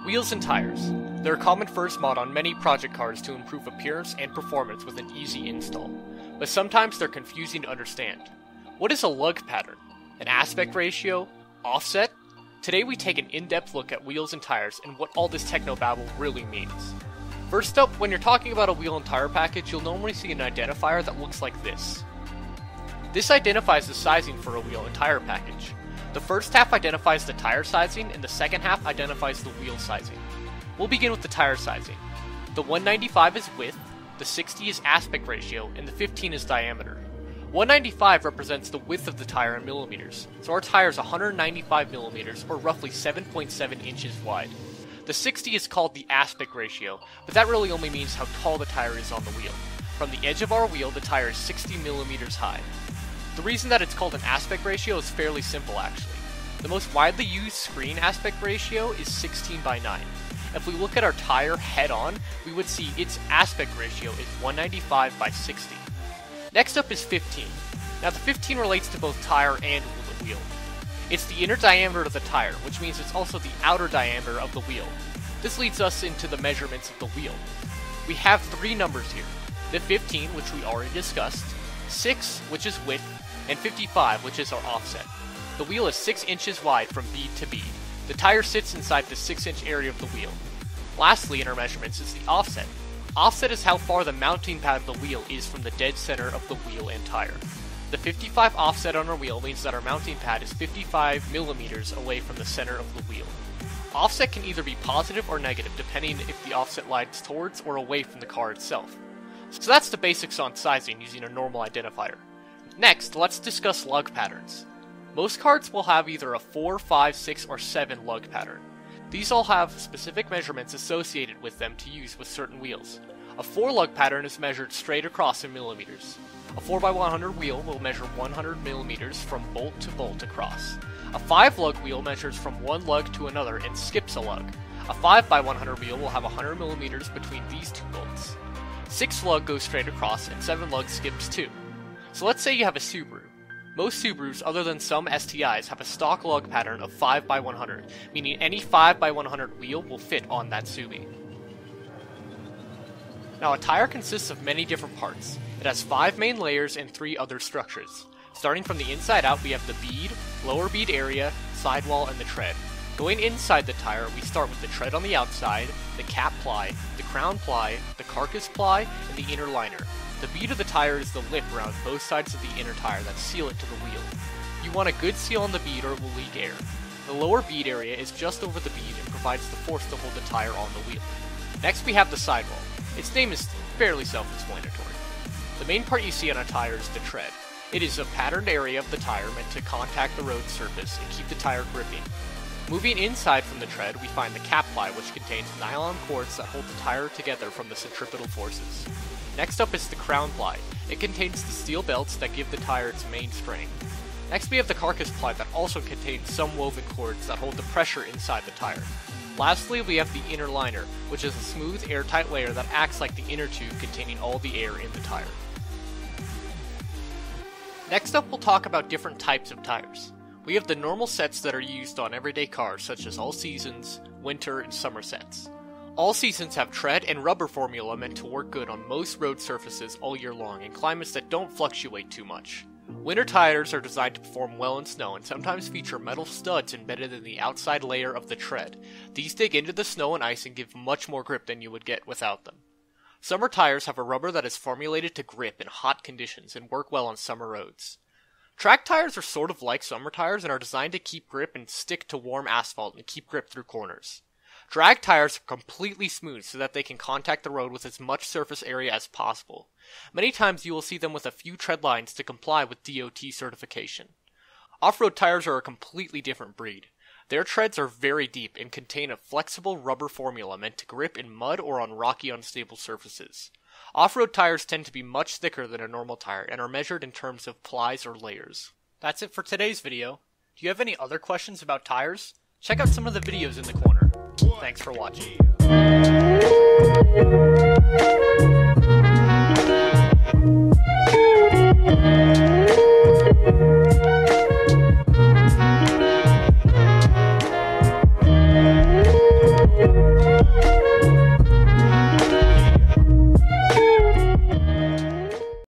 Wheels and tires. They're a common first mod on many project cars to improve appearance and performance with an easy install, but sometimes they're confusing to understand. What is a lug pattern? An aspect ratio? Offset? Today we take an in-depth look at wheels and tires and what all this techno babble really means. First up, when you're talking about a wheel and tire package, you'll normally see an identifier that looks like this. This identifies the sizing for a wheel and tire package. The first half identifies the tire sizing, and the second half identifies the wheel sizing. We'll begin with the tire sizing. The 195 is width, the 60 is aspect ratio, and the 15 is diameter. 195 represents the width of the tire in millimeters, so our tire is 195 millimeters, or roughly 7.7 inches wide. The 60 is called the aspect ratio, but that really only means how tall the tire is on the wheel. From the edge of our wheel, the tire is 60 millimeters high. The reason that it's called an aspect ratio is fairly simple actually. The most widely used screen aspect ratio is 16 by 9. If we look at our tire head on, we would see its aspect ratio is 195 by 60. Next up is 15. Now the 15 relates to both tire and the wheel. It's the inner diameter of the tire, which means it's also the outer diameter of the wheel. This leads us into the measurements of the wheel. We have three numbers here. The 15, which we already discussed, 6, which is width, and 55, which is our offset. The wheel is 6 inches wide from bead to bead. The tire sits inside the 6-inch area of the wheel. Lastly in our measurements is the offset. Offset is how far the mounting pad of the wheel is from the dead center of the wheel and tire. The 55 offset on our wheel means that our mounting pad is 55 millimeters away from the center of the wheel. Offset can either be positive or negative depending if the offset lies towards or away from the car itself. So that's the basics on sizing using a normal identifier. Next, let's discuss lug patterns. Most cards will have either a 4, 5, 6, or 7 lug pattern. These all have specific measurements associated with them to use with certain wheels. A 4 lug pattern is measured straight across in millimeters. A 4x100 wheel will measure 100 millimeters from bolt to bolt across. A 5 lug wheel measures from one lug to another and skips a lug. A 5x100 wheel will have 100 millimeters between these two bolts. 6 lug goes straight across and 7 lug skips 2. So let's say you have a Subaru. Most Subarus, other than some STIs, have a stock lug pattern of 5x100, meaning any 5x100 wheel will fit on that Subi. Now a tire consists of many different parts. It has 5 main layers and 3 other structures. Starting from the inside out, we have the bead, lower bead area, sidewall, and the tread. Going inside the tire, we start with the tread on the outside, the cap ply, the crown ply, the carcass ply, and the inner liner. The bead of the tire is the lip around both sides of the inner tire that seal it to the wheel. You want a good seal on the bead or it will leak air. The lower bead area is just over the bead and provides the force to hold the tire on the wheel. Next we have the sidewall. Its name is fairly self-explanatory. The main part you see on a tire is the tread. It is a patterned area of the tire meant to contact the road surface and keep the tire gripping. Moving inside from the tread, we find the cap ply, which contains nylon cords that hold the tire together from the centripetal forces. Next up is the crown ply. It contains the steel belts that give the tire its main strength. Next we have the carcass ply that also contains some woven cords that hold the pressure inside the tire. Lastly, we have the inner liner, which is a smooth, airtight layer that acts like the inner tube containing all the air in the tire. Next up, we'll talk about different types of tires. We have the normal sets that are used on everyday cars, such as all seasons, winter, and summer sets. All seasons have tread and rubber formula meant to work good on most road surfaces all year long in climates that don't fluctuate too much. Winter tires are designed to perform well in snow and sometimes feature metal studs embedded in the outside layer of the tread. These dig into the snow and ice and give much more grip than you would get without them. Summer tires have a rubber that is formulated to grip in hot conditions and work well on summer roads. Track tires are sort of like summer tires and are designed to keep grip and stick to warm asphalt and keep grip through corners. Drag tires are completely smooth so that they can contact the road with as much surface area as possible. Many times you will see them with a few tread lines to comply with DOT certification. Off-road tires are a completely different breed. Their treads are very deep and contain a flexible rubber formula meant to grip in mud or on rocky unstable surfaces. Off-road tires tend to be much thicker than a normal tire and are measured in terms of plies or layers. That's it for today's video. Do you have any other questions about tires? Check out some of the videos in the corner. Thanks for watching.